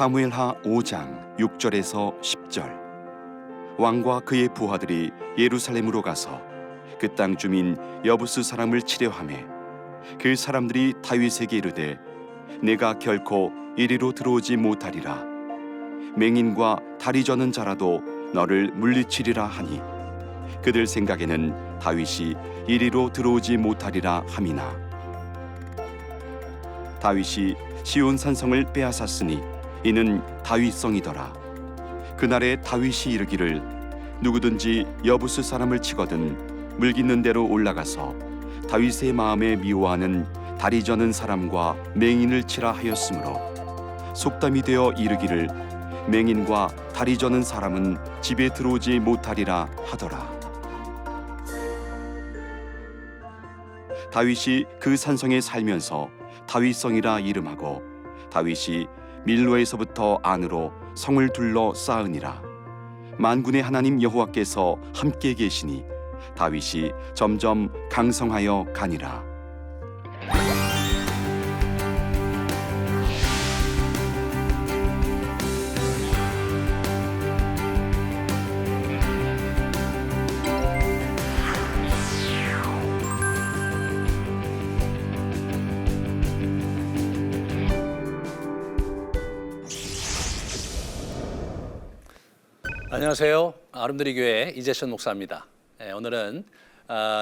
사무엘하 5장 6절에서 10절. 왕과 그의 부하들이 예루살렘으로 가서 그 땅 주민 여부스 사람을 치려하매 그 사람들이 다윗에게 이르되 내가 결코 이리로 들어오지 못하리라. 맹인과 다리 저는 자라도 너를 물리치리라 하니 그들 생각에는 다윗이 이리로 들어오지 못하리라 함이나 다윗이 시온 산성을 빼앗았으니 이는 다윗성이더라. 그날에 다윗이 이르기를 누구든지 여부스 사람을 치거든 물깃는 대로 올라가서 다윗의 마음에 미워하는 다리 저는 사람과 맹인을 치라 하였으므로 속담이 되어 이르기를 맹인과 다리 저는 사람은 집에 들어오지 못하리라 하더라. 다윗이 그 산성에 살면서 다윗성이라 이름하고 다윗이 밀로에서부터 안으로 성을 둘러 쌓으니라. 만군의 하나님 여호와께서 함께 계시니 다윗이 점점 강성하여 가니라. 안녕하세요. 아름드리 교회 이재천 목사입니다. 오늘은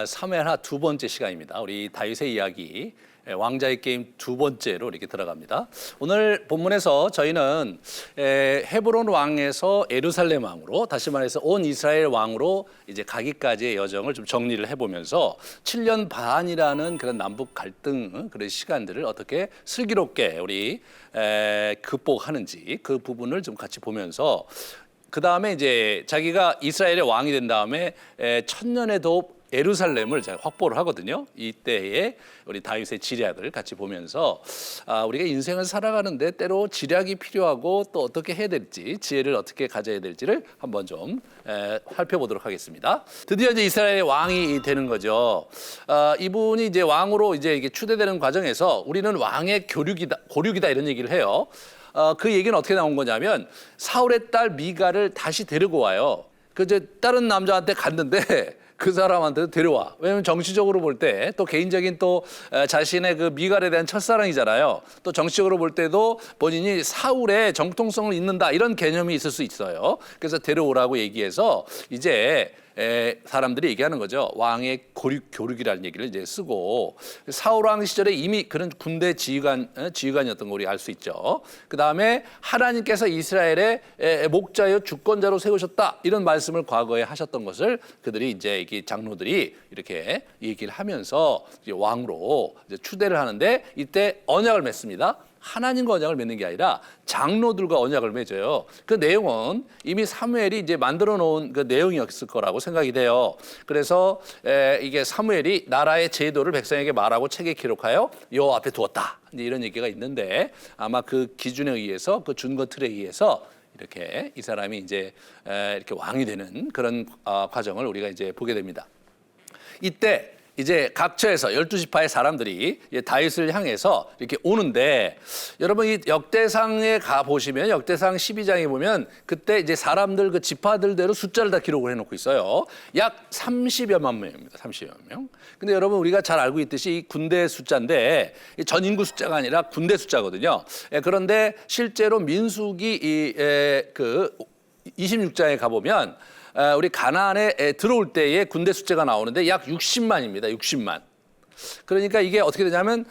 사무엘하 두 번째 시간입니다. 우리 다윗의 이야기 왕자의 게임 두 번째로 이렇게 들어갑니다. 오늘 본문에서 저희는 헤브론 왕에서 예루살렘 왕으로, 다시 말해서 온 이스라엘 왕으로 이제 가기까지의 여정을 좀 정리를 해보면서 7년 반이라는 그런 남북 갈등 그런 시간들을 어떻게 슬기롭게 우리 극복하는지 그 부분을 좀 같이 보면서 그 다음에 이제 자기가 이스라엘의 왕이 된 다음에 천년에도 예루살렘을 제가 확보를 하거든요. 이때에 우리 다윗의 지략을 같이 보면서 우리가 인생을 살아가는데 때로 지략이 필요하고 또 어떻게 해야 될지, 지혜를 어떻게 가져야 될지를 한번 좀 살펴보도록 하겠습니다. 드디어 이제 이스라엘의 왕이 되는 거죠. 이분이 이제 왕으로 이제 이게 추대되는 과정에서 우리는 왕의 고륙이다 이런 얘기를 해요. 그 얘기는 어떻게 나온 거냐면 사울의 딸 미가를 다시 데리고 와요. 그 이제 다른 남자한테 갔는데 그 사람한테 데려와. 왜냐면 정치적으로 볼 때 또 개인적인 또 자신의 그 미갈에 대한 첫사랑이잖아요. 또 정치적으로 볼 때도 본인이 사울의 정통성을 잇는다 이런 개념이 있을 수 있어요. 그래서 데려오라고 얘기해서 이제 사람들이 얘기하는 거죠. 왕의 교륙이라는 얘기를 이제 쓰고 사울 왕 시절에 이미 그런 군대 지휘관이었던 거 우리 알 수 있죠. 그 다음에 하나님께서 이스라엘의 목자여 주권자로 세우셨다 이런 말씀을 과거에 하셨던 것을 그들이 이제 장로들이 이렇게 얘기를 하면서 이제 왕으로 이제 추대를 하는데 이때 언약을 맺습니다. 하나님과 언약을 맺는 게 아니라 장로들과 언약을 맺어요. 그 내용은 이미 사무엘이 이제 만들어 놓은 그 내용이었을 거라고 생각이 돼요. 그래서 이게 사무엘이 나라의 제도를 백성에게 말하고 책에 기록하여 여호와 앞에 두었다. 이제 이런 얘기가 있는데 아마 그 기준에 의해서 그 준거 틀에 의해서 이렇게 이 사람이 이제 이렇게 왕이 되는 그런 과정을 우리가 이제 보게 됩니다. 이때 이제 각처에서 12지파의 사람들이 다윗을 향해서 이렇게 오는데 여러분 이 역대상에 가 보시면 역대상 12장에 보면 그때 이제 사람들 그 지파들대로 숫자를 다 기록을 해놓고 있어요. 약 30여만 명입니다. 30여만 명. 근데 여러분 우리가 잘 알고 있듯이 이 군대 숫자인데 전 인구 숫자가 아니라 군대 숫자거든요. 그런데 실제로 민수기 그 26장에 가 보면 우리 가나안에 들어올 때의 군대 숫자가 나오는데 약 60만입니다. 60만. 그러니까 이게 어떻게 되냐면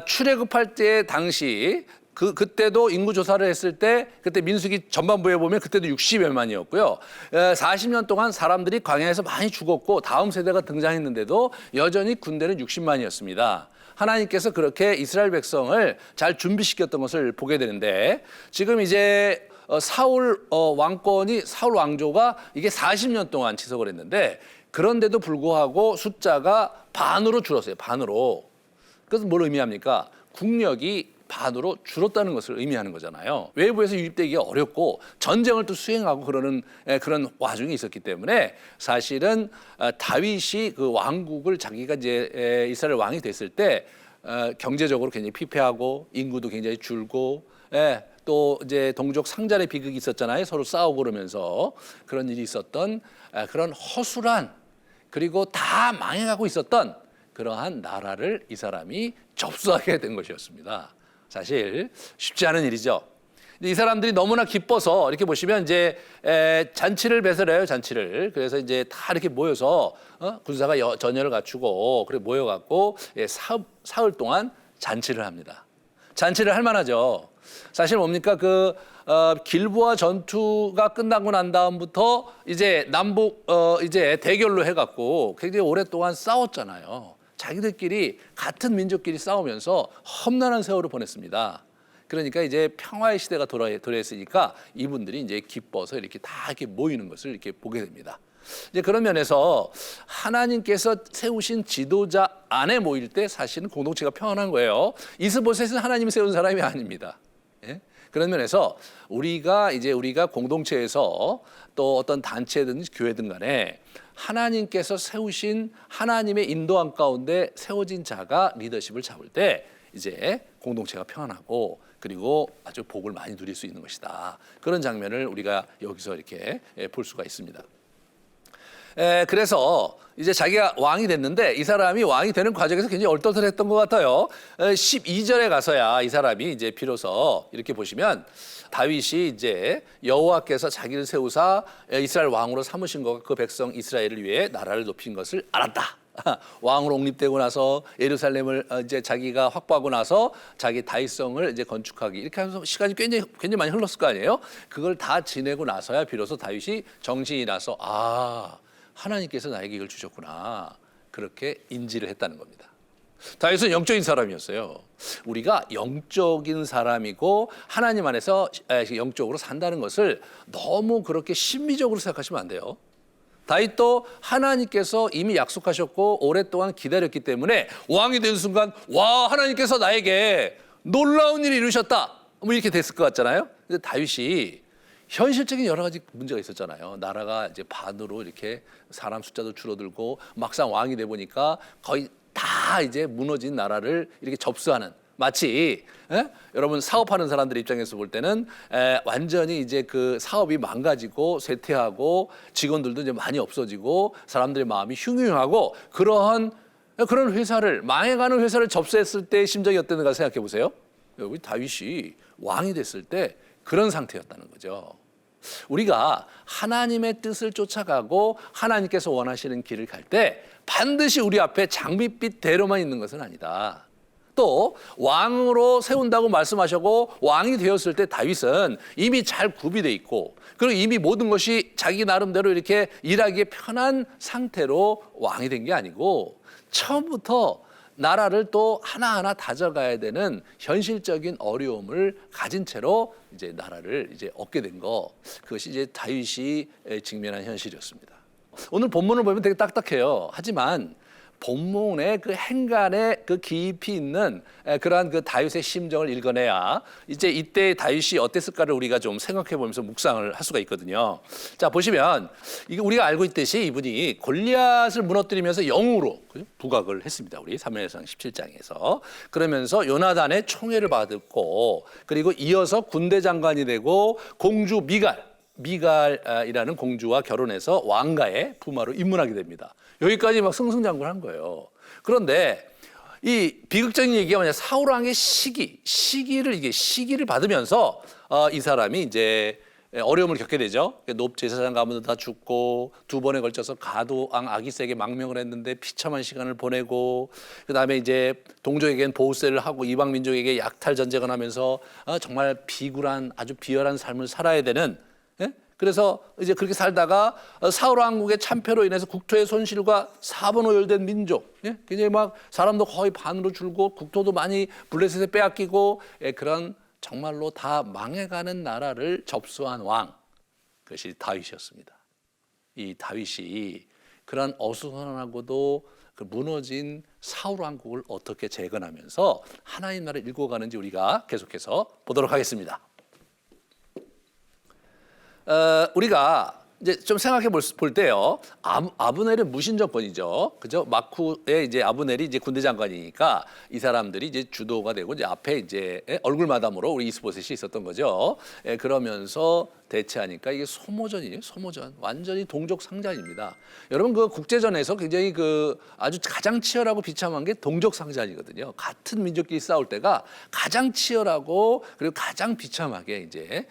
출애굽할 때 당시 그때도 인구 조사를 했을 때 그때 민수기 전반부에 보면 그때도 60여만이었고요. 40년 동안 사람들이 광야에서 많이 죽었고 다음 세대가 등장했는데도 여전히 군대는 60만이었습니다. 하나님께서 그렇게 이스라엘 백성을 잘 준비시켰던 것을 보게 되는데 지금 이제 사울 왕권이 사울 왕조가 이게 40년 동안 지속을 했는데 그런데도 불구하고 숫자가 반으로 줄었어요. 반으로. 그래서 뭘 의미합니까? 국력이 반으로 줄었다는 것을 의미하는 거잖아요. 외부에서 유입되기가 어렵고 전쟁을 또 수행하고 그러는 그런 와중이 있었기 때문에 사실은 다윗이 그 왕국을 자기가 이제 이스라엘 왕이 됐을 때 경제적으로 굉장히 피폐하고 인구도 굉장히 줄고 또 이제 동족 상잔의 비극이 있었잖아요. 서로 싸우고 그러면서 그런 일이 있었던 그런 허술한 그리고 다 망해가고 있었던 그러한 나라를 이 사람이 접수하게 된 것이었습니다. 사실 쉽지 않은 일이죠. 이 사람들이 너무나 기뻐서 이렇게 보시면 이제 잔치를 배설해요, 잔치를. 그래서 이제 다 이렇게 모여서 군사가 전열을 갖추고 그래 모여갖고 사흘 동안 잔치를 합니다. 잔치를 할 만하죠. 사실 뭡니까 길보아 전투가 끝나고 난 다음부터 이제 남북 이제 대결로 해갖고 굉장히 오랫동안 싸웠잖아요. 자기들끼리 같은 민족끼리 싸우면서 험난한 세월을 보냈습니다. 그러니까 이제 평화의 시대가 도래했으니까 이분들이 이제 기뻐서 이렇게 다 이렇게 모이는 것을 이렇게 보게 됩니다. 이제 그런 면에서 하나님께서 세우신 지도자 안에 모일 때 사실은 공동체가 평안한 거예요. 이스보셋은 하나님이 세운 사람이 아닙니다. 예? 그런 면에서 우리가 공동체에서 또 어떤 단체든 교회든 간에 하나님께서 세우신 하나님의 인도함 가운데 세워진 자가 리더십을 잡을 때 이제 공동체가 평안하고 그리고 아주 복을 많이 누릴 수 있는 것이다. 그런 장면을 우리가 여기서 이렇게 볼 수가 있습니다. 그래서 이제 자기가 왕이 됐는데 이 사람이 왕이 되는 과정에서 굉장히 얼떨떨했던 것 같아요. 12절에 가서야 이 사람이 이제 비로소 이렇게 보시면 다윗이 이제 여호와께서 자기를 세우사 이스라엘 왕으로 삼으신 것과 그 백성 이스라엘을 위해 나라를 높인 것을 알았다. 왕으로 옹립되고 나서 예루살렘을 이제 자기가 확보하고 나서 자기 다윗성을 이제 건축하기 이렇게 하면서 시간이 굉장히 많이 흘렀을 거 아니에요. 그걸 다 지내고 나서야 비로소 다윗이 정신이 나서 하나님께서 나에게 이걸 주셨구나 그렇게 인지를 했다는 겁니다. 다윗은 영적인 사람이었어요. 우리가 영적인 사람이고 하나님 안에서 영적으로 산다는 것을 너무 그렇게 신비적으로 생각하시면 안 돼요. 다윗도 하나님께서 이미 약속하셨고 오랫동안 기다렸기 때문에 왕이 된 순간 하나님께서 나에게 놀라운 일을 이루셨다 뭐 이렇게 됐을 것 같잖아요. 근데 다윗이 현실적인 여러 가지 문제가 있었잖아요. 나라가 이제 반으로 이렇게 사람 숫자도 줄어들고 막상 왕이 돼 보니까 거의 다 이제 무너진 나라를 이렇게 접수하는 마치 여러분 사업하는 사람들 입장에서 볼 때는 완전히 이제 그 사업이 망가지고 쇠퇴하고 직원들도 이제 많이 없어지고 사람들의 마음이 흉흉하고 그런 회사를 망해가는 회사를 접수했을 때의 심정이 어땠는가 생각해 보세요. 여기 다윗이 왕이 됐을 때 그런 상태였다는 거죠. 우리가 하나님의 뜻을 쫓아가고 하나님께서 원하시는 길을 갈 때 반드시 우리 앞에 장밋빛 대로만 있는 것은 아니다. 또 왕으로 세운다고 말씀하셨고 왕이 되었을 때 다윗은 이미 잘 구비돼 있고 그리고 이미 모든 것이 자기 나름대로 이렇게 일하기에 편한 상태로 왕이 된 게 아니고 처음부터 나라를 또 하나하나 다져가야 되는 현실적인 어려움을 가진 채로 이제 나라를 이제 얻게 된 거 그것이 이제 다윗이 직면한 현실이었습니다. 오늘 본문을 보면 되게 딱딱해요. 하지만 본문의 그 행간에 그 깊이 있는 그러한 그 다윗의 심정을 읽어내야 이제 이때 다윗이 어땠을까를 우리가 좀 생각해 보면서 묵상을 할 수가 있거든요. 자, 보시면 이게 우리가 알고 있듯이 이분이 골리앗을 무너뜨리면서 영으로 부각을 했습니다. 우리 사무엘상 17장에서. 그러면서 요나단의 총애를 받았고 그리고 이어서 군대 장관이 되고 공주 미갈이라는 공주와 결혼해서 왕가의 부마로 입문하게 됩니다. 여기까지 막 승승장구한 거예요. 그런데 이 비극적인 얘기가 뭐냐, 사울 왕의 시기를 받으면서 이 사람이 이제 어려움을 겪게 되죠. 높제사장 가문도 다 죽고 두 번에 걸쳐서 가도 왕 아기스에게 망명을 했는데 비참한 시간을 보내고 그다음에 이제 동족에겐 보호세를 하고 이방 민족에게 약탈 전쟁을 하면서 정말 비굴한 아주 비열한 삶을 살아야 되는. 그래서 이제 그렇게 살다가 사울 왕국의 참패로 인해서 국토의 손실과 사분오열된 민족, 굉장히 막 사람도 거의 반으로 줄고 국토도 많이 블레셋에 빼앗기고 그런 정말로 다 망해가는 나라를 접수한 왕, 그것이 다윗이었습니다. 이 다윗이 그런 어수선하고도 그 무너진 사울 왕국을 어떻게 재건하면서 하나님 나라를 일궈가는지 우리가 계속해서 보도록 하겠습니다. 우리가 이제 좀 생각해 볼 때요. 아브넬은 무신정권이죠. 그죠? 마쿠의 이제 아브넬이 이제 군대 장관이니까 이 사람들이 이제 주도가 되고 이제 앞에 이제 얼굴 마담으로 우리 이스보셋이 있었던 거죠. 그러면서 대체하니까 이게 소모전이에요. 소모전. 완전히 동족 상잔입니다. 여러분 그 국제전에서 굉장히 그 아주 가장 치열하고 비참한 게 동족 상잔이거든요. 같은 민족끼리 싸울 때가 가장 치열하고 그리고 가장 비참하게 이제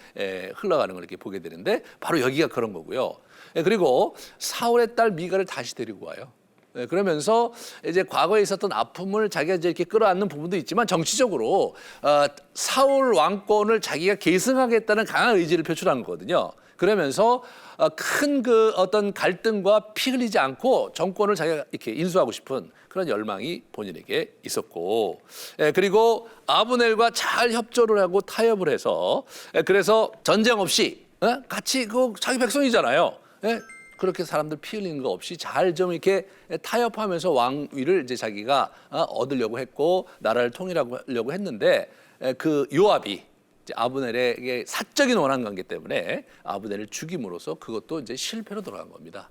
흘러가는 걸 이렇게 보게 되는데 바로 여기가 그런 거고요. 그리고 사울의 딸 미가를 다시 데리고 와요. 그러면서 이제 과거에 있었던 아픔을 자기가 이제 이렇게 끌어안는 부분도 있지만 정치적으로 사울 왕권을 자기가 계승하겠다는 강한 의지를 표출한 거거든요. 그러면서 큰 그 어떤 갈등과 피 흘리지 않고 정권을 자기가 이렇게 인수하고 싶은 그런 열망이 본인에게 있었고, 그리고 아브넬과 잘 협조를 하고 타협을 해서 그래서 전쟁 없이 같이 그 자기 백성이잖아요. 그렇게 사람들 피 흘리는 거 없이 잘 좀 이렇게 타협하면서 왕위를 이제 자기가 얻으려고 했고 나라를 통일하려고 했는데 그 요압이 이제 아브넬에게 사적인 원한 관계 때문에 아브넬을 죽임으로써 그것도 이제 실패로 돌아간 겁니다.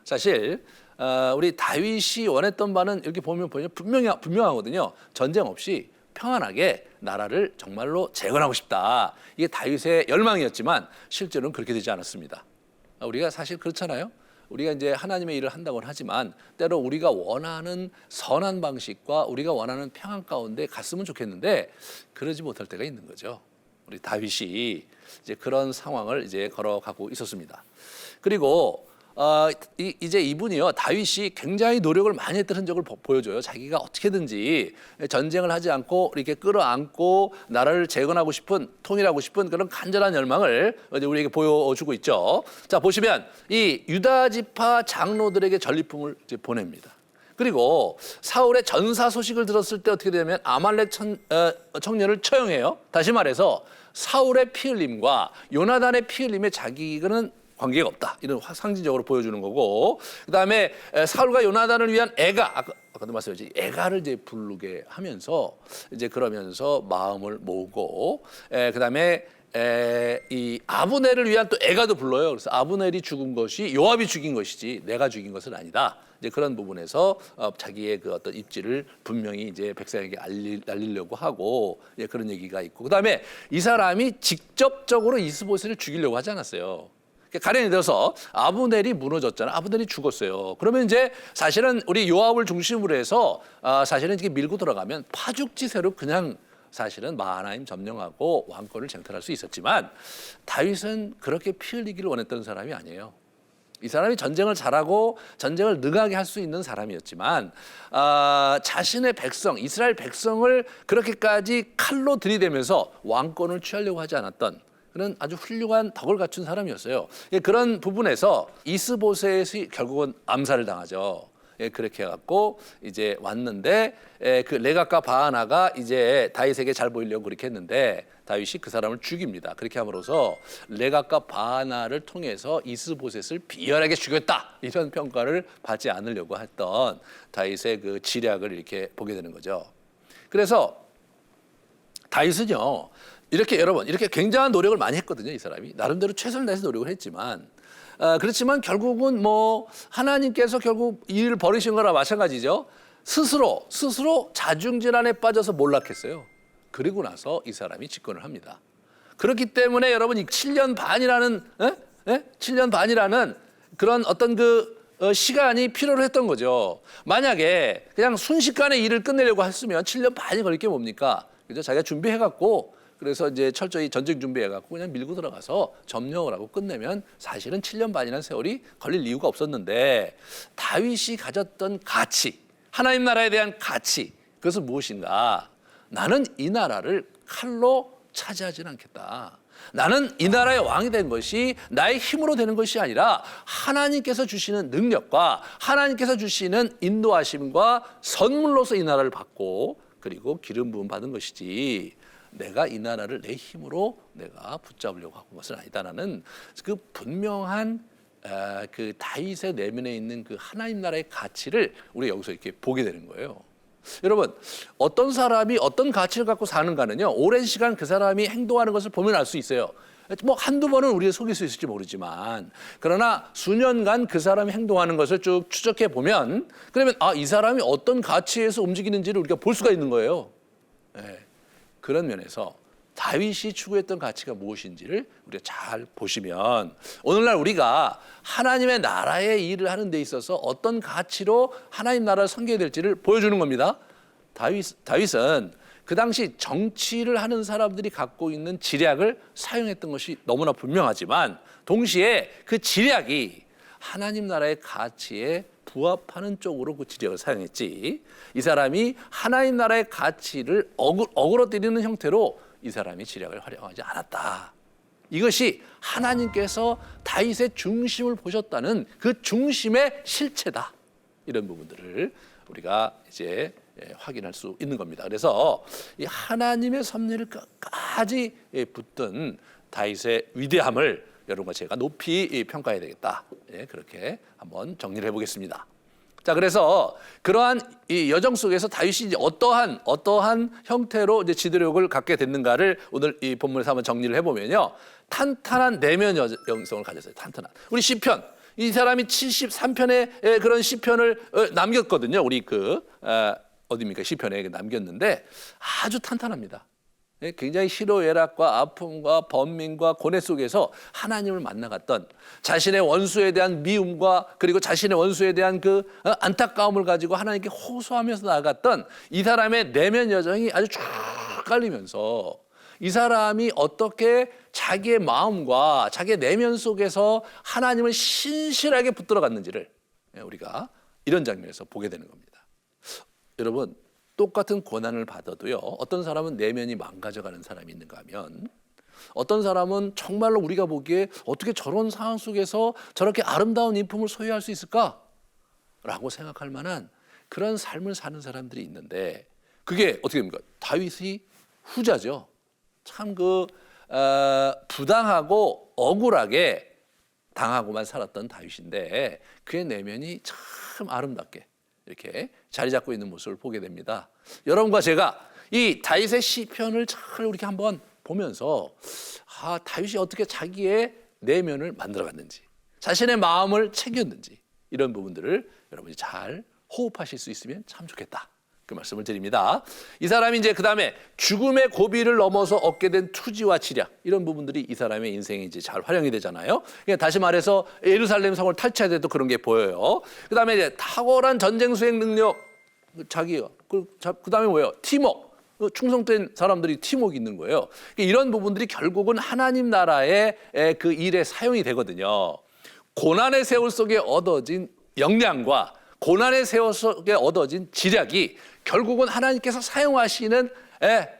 사실 우리 다윗이 원했던 바는 이렇게 보면 분명하거든요. 전쟁 없이 평안하게 나라를 정말로 재건하고 싶다. 이게 다윗의 열망이었지만 실제로는 그렇게 되지 않았습니다. 우리가 사실 그렇잖아요. 우리가 이제 하나님의 일을 한다고는 하지만 때로 우리가 원하는 선한 방식과 우리가 원하는 평안 가운데 갔으면 좋겠는데 그러지 못할 때가 있는 거죠. 우리 다윗이 이제 그런 상황을 이제 걸어가고 있었습니다. 그리고 이제 이분이요, 다윗이 굉장히 노력을 많이 했던 흔적을 보여줘요. 자기가 어떻게든지 전쟁을 하지 않고 이렇게 끌어안고 나라를 재건하고 싶은, 통일하고 싶은 그런 간절한 열망을 우리에게 보여주고 있죠. 자, 보시면 이 유다 지파 장로들에게 전리품을 이제 보냅니다. 그리고 사울의 전사 소식을 들었을 때 어떻게 되냐면 아말렉 청년을 처형해요. 다시 말해서 사울의 피 흘림과 요나단의 피 흘림에 자기는 관계가 없다. 이런 상징적으로 보여주는 거고, 그다음에 사울과 요나단을 위한 아까도 말씀드렸지, 애가를 이제 부르게 하면서 이제 그러면서 마음을 모으고, 그다음에 이 아브넬을 위한 또 애가도 불러요. 그래서 아브넬이 죽은 것이 요압이 죽인 것이지 내가 죽인 것은 아니다. 이제 그런 부분에서 자기의 그 어떤 입지를 분명히 이제 백성에게 알리려고 하고 그런 얘기가 있고, 그다음에 이 사람이 직접적으로 이스보셋을 죽이려고 하지 않았어요. 가령이 들어서 아브넬이 무너졌잖아요. 아브넬이 죽었어요. 그러면 이제 사실은 우리 요압을 중심으로 해서 사실은 이렇게 밀고 들어가면 파죽지세로 그냥 사실은 마하나임 점령하고 왕권을 쟁탈할 수 있었지만 다윗은 그렇게 피 흘리기를 원했던 사람이 아니에요. 이 사람이 전쟁을 잘하고 전쟁을 능하게 할 수 있는 사람이었지만 자신의 백성, 이스라엘 백성을 그렇게까지 칼로 들이대면서 왕권을 취하려고 하지 않았던 그런 아주 훌륭한 덕을 갖춘 사람이었어요. 그런 부분에서 이스보셋이 결국은 암살을 당하죠. 그렇게 해갖고 이제 왔는데 그 레갑과 바하나가 이제 다윗에게 잘 보이려고 그렇게 했는데 다윗이 그 사람을 죽입니다. 그렇게 함으로써 레갑과 바하나를 통해서 이스보셋을 비열하게 죽였다, 이런 평가를 받지 않으려고 했던 다윗의 그 지략을 이렇게 보게 되는 거죠. 그래서 다윗은요, 이렇게 여러분 이렇게 굉장한 노력을 많이 했거든요. 이 사람이 나름대로 최선을 다해서 노력을 했지만 그렇지만 결국은 뭐 하나님께서 결국 이 일을 벌이신 거나 마찬가지죠. 스스로 자중질환에 빠져서 몰락했어요. 그리고 나서 이 사람이 집권을 합니다. 그렇기 때문에 여러분 이 7년 반이라는 7년 반이라는 그런 어떤 그 시간이 필요로 했던 거죠. 만약에 그냥 순식간에 일을 끝내려고 했으면 7년 반이 걸릴 게 뭡니까? 그죠? 자기가 준비해갖고 그래서 이제 철저히 전쟁 준비해갖고 그냥 밀고 들어가서 점령을 하고 끝내면 사실은 7년 반이라는 세월이 걸릴 이유가 없었는데 다윗이 가졌던 가치, 하나님 나라에 대한 가치, 그것은 무엇인가? 나는 이 나라를 칼로 차지하지는 않겠다. 나는 이 나라의 왕이 된 것이 나의 힘으로 되는 것이 아니라 하나님께서 주시는 능력과 하나님께서 주시는 인도하심과 선물로서 이 나라를 받고 그리고 기름 부음 받은 것이지 내가 이 나라를 내 힘으로 내가 붙잡으려고 하는 것은 아니다라는 그 분명한 그 다윗의 내면에 있는 그 하나님 나라의 가치를 우리 여기서 이렇게 보게 되는 거예요. 여러분, 어떤 사람이 어떤 가치를 갖고 사는가는요, 오랜 시간 그 사람이 행동하는 것을 보면 알 수 있어요. 뭐 한두 번은 우리가 속일 수 있을지 모르지만 그러나 수년간 그 사람이 행동하는 것을 쭉 추적해 보면 그러면 이 사람이 어떤 가치에서 움직이는지를 우리가 볼 수가 있는 거예요. 네. 그런 면에서 다윗이 추구했던 가치가 무엇인지를 우리가 잘 보시면 오늘날 우리가 하나님의 나라의 일을 하는 데 있어서 어떤 가치로 하나님 나라를 섬겨야 될지를 보여주는 겁니다. 다윗은 그 당시 정치를 하는 사람들이 갖고 있는 지략을 사용했던 것이 너무나 분명하지만 동시에 그 지략이 하나님 나라의 가치에 부합하는 쪽으로 그 지략을 사용했지 이 사람이 하나님 나라의 가치를 어그러뜨리는 형태로 이 사람이 지략을 활용하지 않았다. 이것이 하나님께서 다윗의 중심을 보셨다는 그 중심의 실체다. 이런 부분들을 우리가 이제 확인할 수 있는 겁니다. 그래서 이 하나님의 섭리를 끝까지 붙든 다윗의 위대함을 여러분과 제가 높이 평가해야 되겠다. 그렇게 한번 정리를 해보겠습니다. 자, 그래서 그러한 이 여정 속에서 다윗이 이제 어떠한 형태로 이제 지도력을 갖게 됐는가를 오늘 이 본문에서 한번 정리를 해보면요, 탄탄한 내면 영성을 가졌어요. 탄탄한. 우리 시편. 이 사람이 73편의 그런 시편을 남겼거든요. 우리 어디입니까? 시편에 남겼는데 아주 탄탄합니다. 굉장히 희로애락과 아픔과 번민과 고뇌 속에서 하나님을 만나갔던 자신의 원수에 대한 미움과 그리고 자신의 원수에 대한 그 안타까움을 가지고 하나님께 호소하면서 나아갔던 이 사람의 내면 여정이 아주 쭉 깔리면서 이 사람이 어떻게 자기의 마음과 자기의 내면 속에서 하나님을 신실하게 붙들어갔는지를 우리가 이런 장면에서 보게 되는 겁니다. 여러분, 똑같은 고난을 받아도요, 어떤 사람은 내면이 망가져가는 사람이 있는가 하면 어떤 사람은 정말로 우리가 보기에 어떻게 저런 상황 속에서 저렇게 아름다운 인품을 소유할 수 있을까? 라고 생각할 만한 그런 삶을 사는 사람들이 있는데 그게 어떻게 됩니까? 다윗이 후자죠. 참 부당하고 억울하게 당하고만 살았던 다윗인데 그의 내면이 참 아름답게 이렇게 자리 잡고 있는 모습을 보게 됩니다. 여러분과 제가 이 다윗의 시편을 잘 이렇게 한번 보면서 다윗이 어떻게 자기의 내면을 만들어갔는지 자신의 마음을 챙겼는지 이런 부분들을 여러분이 잘 호흡하실 수 있으면 참 좋겠다. 그 말씀을 드립니다. 이 사람이 이제 그 다음에 죽음의 고비를 넘어서 얻게 된 투지와 지략 이런 부분들이 이 사람의 인생에 이제 잘 활용이 되잖아요. 그러니까 다시 말해서 예루살렘 성을 탈취할 때도 그런 게 보여요. 그 다음에 이제 탁월한 전쟁 수행 능력, 자기가 그 다음에 뭐예요? 팀워크. 충성된 사람들이 팀워크 있는 거예요. 이런 부분들이 결국은 하나님 나라의 그 일에 사용이 되거든요. 고난의 세월 속에 얻어진 역량과 고난의 세월 속에 얻어진 지략이 결국은 하나님께서 사용하시는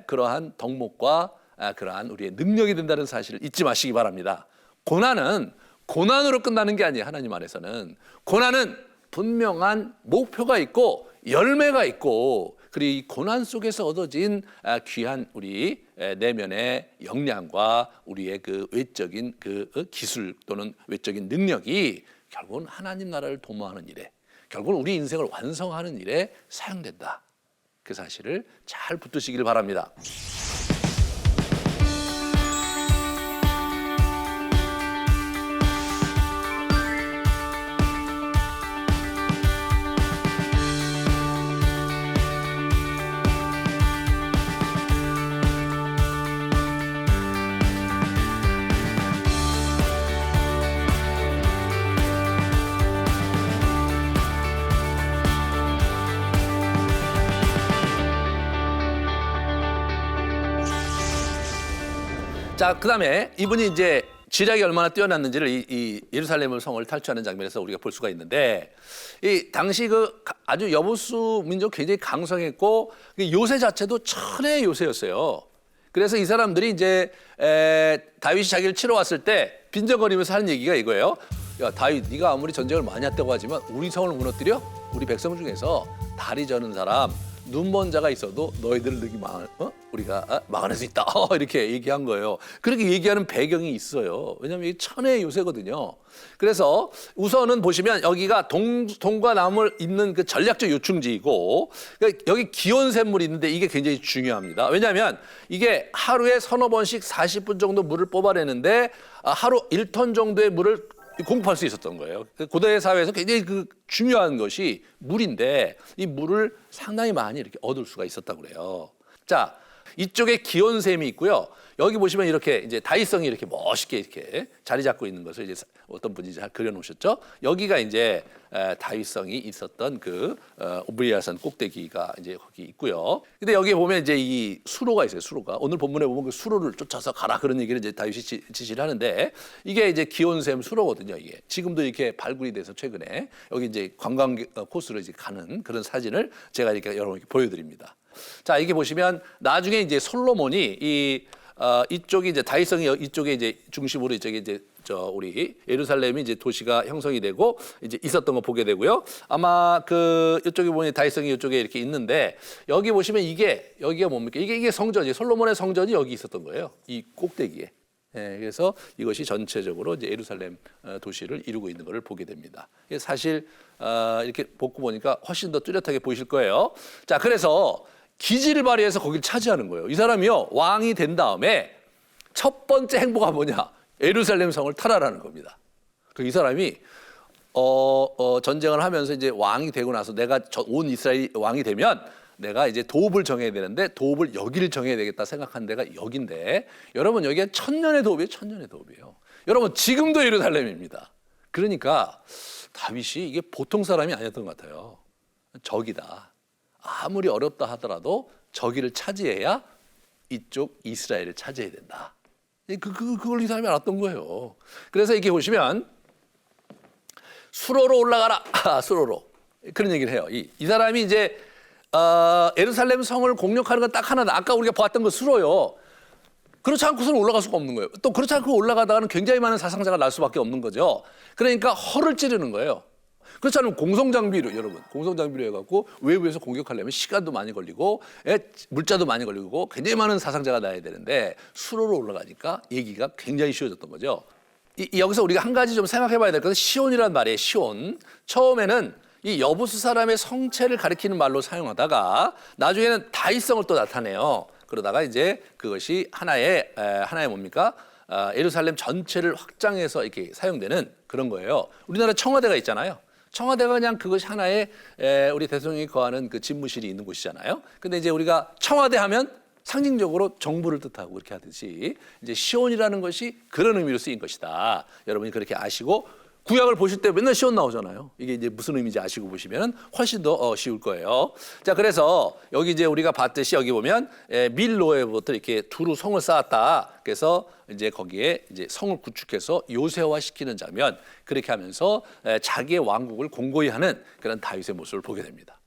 그러한 덕목과 그러한 우리의 능력이 된다는 사실을 잊지 마시기 바랍니다. 고난은 고난으로 끝나는 게 아니에요. 하나님 안에서는 고난은 분명한 목표가 있고 열매가 있고 그리고 이 고난 속에서 얻어진 귀한 우리 내면의 역량과 우리의 그 외적인 그 기술 또는 외적인 능력이 결국은 하나님 나라를 도모하는 일에 결국은 우리 인생을 완성하는 일에 사용된다. 그 사실을 잘 붙드시기를 바랍니다. 자, 그다음에 이분이 이제 지략이 얼마나 뛰어났는지를 이 예루살렘 성을 탈취하는 장면에서 우리가 볼 수가 있는데 이 당시 그 아주 여부수 민족 굉장히 강성했고 요새 자체도 천의 요새였어요. 그래서 이 사람들이 이제 다윗이 자기를 치러 왔을 때 빈정거리면서 하는 얘기가 이거예요. 야, 다윗, 네가 아무리 전쟁을 많이 했다고 하지만 우리 성을 무너뜨려? 우리 백성 중에서 다리 저는 사람, 눈먼 자가 있어도 너희들을 우리가 막아낼 수 있다. 이렇게 얘기한 거예요. 그렇게 얘기하는 배경이 있어요. 왜냐하면 이게 천혜의 요새거든요. 그래서 우선은 보시면 여기가 동과 남을 잇는 그 전략적 요충지이고 여기 기온샘물이 있는데 이게 굉장히 중요합니다. 왜냐하면 이게 하루에 서너 번씩 40분 정도 물을 뽑아내는데 하루 1톤 정도의 물을 공급할 수 있었던 거예요. 고대 사회에서 굉장히 그 중요한 것이 물인데 이 물을 상당히 많이 이렇게 얻을 수가 있었다고 그래요. 자, 이쪽에 기온샘이 있고요. 여기 보시면 이렇게 이제 다이성이 이렇게 멋있게 이렇게 자리 잡고 있는 것을 이제 어떤 분이 이제 그려 놓으셨죠. 여기가 이제 다이성이 있었던 그 오브리아산 꼭대기가 이제 거기 있고요. 근데 여기에 보면 이제 이 수로가 있어요. 수로가 오늘 본문에 보면 그 수로를 쫓아서 가라 그런 얘기를 이제 다윗이 지시를 하는데 이게 이제 기온샘 수로거든요. 이게 지금도 이렇게 발굴이 돼서 최근에 여기 이제 관광 코스로 이제 가는 그런 사진을 제가 이렇게 여러분께 보여드립니다. 자, 이게 보시면 나중에 이제 솔로몬이 이쪽이 이제 다윗성이 이쪽에 이제 중심으로 이쪽에 이제 우리 예루살렘이 이제 도시가 형성이 되고 이제 있었던 거 보게 되고요. 아마 그 이쪽에 보면 다윗성이 이쪽에 이렇게 있는데 여기 보시면 여기가 뭡니까? 이게 성전이 솔로몬의 성전이 여기 있었던 거예요. 이 꼭대기에. 예, 그래서 이것이 전체적으로 이제 예루살렘 도시를 이루고 있는 것을 보게 됩니다. 사실 이렇게 복구 보니까 훨씬 더 뚜렷하게 보이실 거예요. 자, 그래서 기지를 발휘해서 거기를 차지하는 거예요. 이 사람이요, 왕이 된 다음에 첫 번째 행보가 뭐냐? 예루살렘 성을 탈환하는 겁니다. 이 사람이 전쟁을 하면서 이제 왕이 되고 나서 내가 온 이스라엘 왕이 되면 내가 이제 도읍을 정해야 되는데 도읍을 여기를 정해야 되겠다 생각한 데가 여긴데 여러분 여기가 천년의 도읍이에요. 천년의 도읍이에요. 여러분 지금도 예루살렘입니다. 그러니까 다윗이 이게 보통 사람이 아니었던 것 같아요. 적이다. 아무리 어렵다 하더라도 저기를 차지해야 이쪽 이스라엘을 차지해야 된다. 그걸 이 사람이 알았던 거예요. 그래서 이렇게 보시면 수로로 올라가라. 수로로. 그런 얘기를 해요. 이 사람이 이제 예루살렘 성을 공격하는 건 딱 하나다. 아까 우리가 보았던 거 수로요. 그렇지 않고서는 올라갈 수가 없는 거예요. 또 그렇지 않고 올라가다가는 굉장히 많은 사상자가 날 수밖에 없는 거죠. 그러니까 허를 찌르는 거예요. 그렇지 않으면 공성장비로 여러분 공성장비로 해갖고 외부에서 공격하려면 시간도 많이 걸리고 물자도 많이 걸리고 굉장히 많은 사상자가 나야 되는데 수로로 올라가니까 얘기가 굉장히 쉬워졌던 거죠. 여기서 우리가 한 가지 좀 생각해봐야 될 것은 시온이란 말이에요. 시온. 처음에는 이 여부수 사람의 성체를 가리키는 말로 사용하다가 나중에는 다윗성을 또 나타내요. 그러다가 이제 그것이 하나의 뭡니까? 예루살렘 전체를 확장해서 이렇게 사용되는 그런 거예요. 우리나라 청와대가 있잖아요. 청와대가 그냥 그것이 하나의 우리 대통령이 거하는 그 집무실이 있는 곳이잖아요. 근데 이제 우리가 청와대 하면 상징적으로 정부를 뜻하고 그렇게 하듯이 이제 시온이라는 것이 그런 의미로 쓰인 것이다. 여러분이 그렇게 아시고 구약을 보실 때 맨날 시온 나오잖아요. 이게 이제 무슨 의미인지 아시고 보시면 훨씬 더 쉬울 거예요. 자, 그래서 여기 이제 우리가 봤듯이 여기 보면 밀로에부터 이렇게 두루 성을 쌓았다. 그래서 이제 거기에 이제 성을 구축해서 요새화시키는 장면, 그렇게 하면서 자기의 왕국을 공고히 하는 그런 다윗의 모습을 보게 됩니다.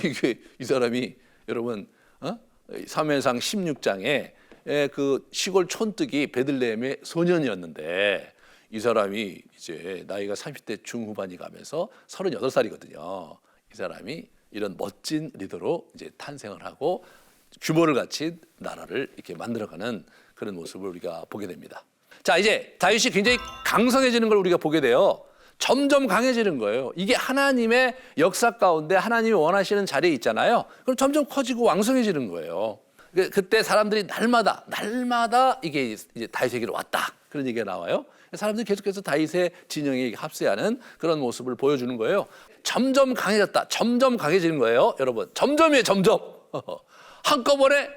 이게 이 사람이 여러분 사무엘상 16장에 그 시골 촌뜨기 베들레헴의 소년이었는데 이 사람이 이제 나이가 30대 중후반이 가면서 38살이거든요. 이 사람이 이런 멋진 리더로 이제 탄생을 하고 규모를 갖춘 나라를 이렇게 만들어가는 그런 모습을 우리가 보게 됩니다. 자, 이제 다윗이 굉장히 강성해지는 걸 우리가 보게 돼요. 점점 강해지는 거예요. 이게 하나님의 역사 가운데 하나님이 원하시는 자리에 있잖아요. 그럼 점점 커지고 왕성해지는 거예요. 그때 사람들이 날마다 이게 이제 다윗에게로 왔다. 그런 얘기가 나와요. 사람들이 계속해서 다윗의 진영에 합세하는 그런 모습을 보여주는 거예요. 점점 강해졌다. 점점 강해지는 거예요. 여러분. 점점이에요. 점점. 한꺼번에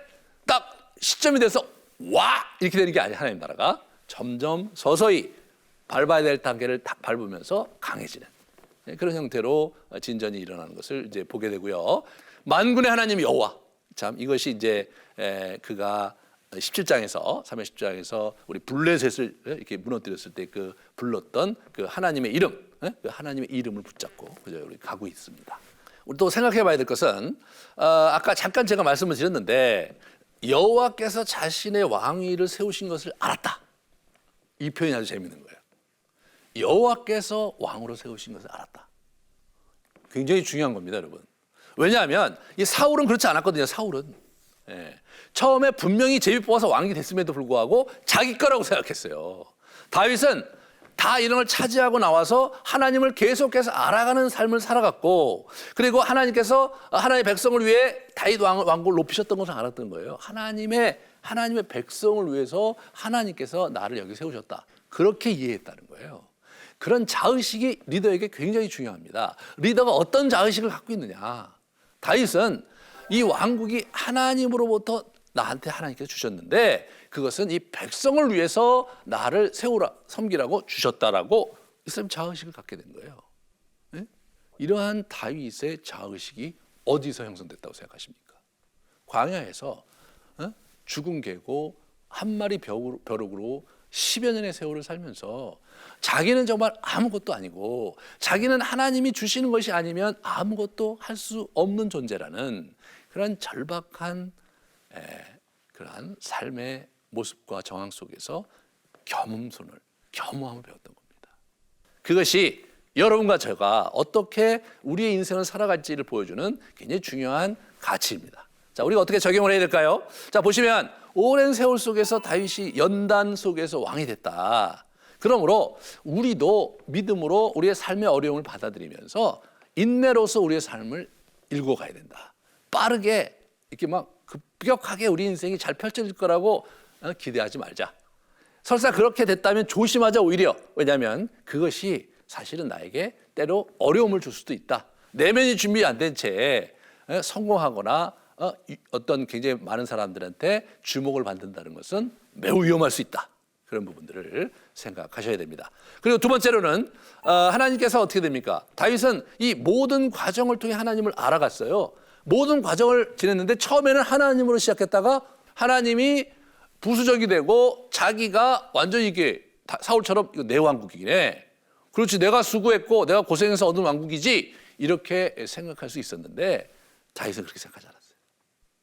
딱 시점이 돼서 와! 이렇게 되는 게 아니에요. 하나님 나라가. 점점 서서히 밟아야 될 단계를 딱 밟으면서 강해지는 그런 형태로 진전이 일어나는 것을 이제 보게 되고요. 만군의 하나님 여호와. 참 이것이 이제 그가 17장에서 3장10장에서 우리 블레셋을 이렇게 무너뜨렸을 때 그 불렀던 그 하나님의 이름, 그 하나님의 이름을 붙잡고 그저 우리 가고 있습니다. 우리 또 생각해봐야 될 것은 아까 잠깐 제가 말씀을 드렸는데 여호와께서 자신의 왕위를 세우신 것을 알았다. 이 표현이 아주 재밌는 거예요. 여호와께서 왕으로 세우신 것을 알았다. 굉장히 중요한 겁니다, 여러분. 왜냐하면 이 사울은 그렇지 않았거든요. 사울은 처음에 분명히 제비 뽑아서 왕이 됐음에도 불구하고 자기 거라고 생각했어요. 다윗은 다 이런 걸 차지하고 나와서 하나님을 계속해서 알아가는 삶을 살아갔고, 그리고 하나님께서 하나님의 백성을 위해 다윗 왕국을 높이셨던 것을 알았던 거예요. 하나님의 백성을 위해서 하나님께서 나를 여기 세우셨다. 그렇게 이해했다는 거예요. 그런 자의식이 리더에게 굉장히 중요합니다. 리더가 어떤 자의식을 갖고 있느냐. 다윗은 이 왕국이 하나님으로부터 나한테 하나님께서 주셨는데 그것은 이 백성을 위해서 나를 세우라, 섬기라고 주셨다라고 이스라엘 자의식을 갖게 된 거예요. 네? 이러한 다윗의 자의식이 어디서 형성됐다고 생각하십니까? 광야에서 죽은 개고 한 마리 벼룩으로 10여 년의 세월을 살면서 자기는 정말 아무것도 아니고 자기는 하나님이 주시는 것이 아니면 아무것도 할 수 없는 존재라는 그런 절박한 그러한 삶의 모습과 정황 속에서 겸함을 배웠던 겁니다. 그것이 여러분과 제가 어떻게 우리의 인생을 살아갈지를 보여주는 굉장히 중요한 가치입니다. 자, 우리가 어떻게 적용을 해야 될까요? 자, 보시면 오랜 세월 속에서 다윗이 연단 속에서 왕이 됐다. 그러므로 우리도 믿음으로 우리의 삶의 어려움을 받아들이면서 인내로서 우리의 삶을 읽어가야 된다. 빠르게 이렇게 막 급격하게 우리 인생이 잘 펼쳐질 거라고 기대하지 말자. 설사 그렇게 됐다면 조심하자 오히려. 왜냐하면 그것이 사실은 나에게 때로 어려움을 줄 수도 있다. 내면이 준비 안 된 채 성공하거나 어떤 굉장히 많은 사람들한테 주목을 받는다는 것은 매우 위험할 수 있다. 그런 부분들을 생각하셔야 됩니다. 그리고 두 번째로는 하나님께서 어떻게 됩니까? 다윗은 이 모든 과정을 통해 하나님을 알아갔어요. 모든 과정을 지냈는데 처음에는 하나님으로 시작했다가 하나님이 부수적이 되고 자기가 완전히 이게 사울처럼 이거 내 왕국이네. 그렇지, 내가 수고했고 내가 고생해서 얻은 왕국이지, 이렇게 생각할 수 있었는데 다윗은 그렇게 생각하지 않았어요.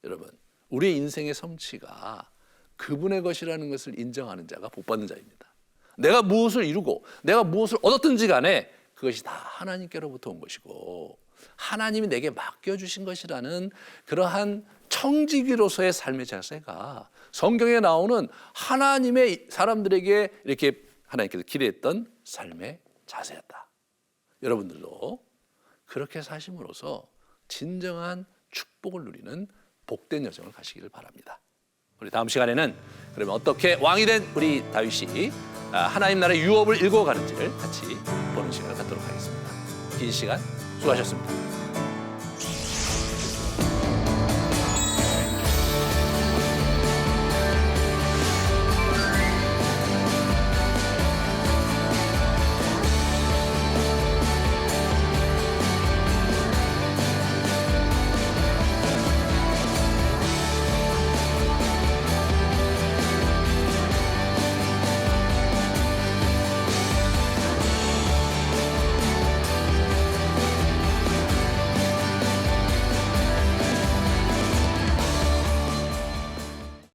여러분, 우리의 인생의 성취가 그분의 것이라는 것을 인정하는 자가 복받는 자입니다. 내가 무엇을 이루고 내가 무엇을 얻었든지 간에 그것이 다 하나님께로부터 온 것이고 하나님이 내게 맡겨주신 것이라는 그러한 청지기로서의 삶의 자세가 성경에 나오는 하나님의 사람들에게 이렇게 하나님께서 기대했던 삶의 자세였다. 여러분들도 그렇게 사심으로써 진정한 축복을 누리는 복된 여정을 가시기를 바랍니다. 우리 다음 시간에는 그러면 어떻게 왕이 된 우리 다윗이 하나님 나라의 유업을 읽어가는지를 같이 보는 시간을 갖도록 하겠습니다. 긴 시간 수고하셨습니다.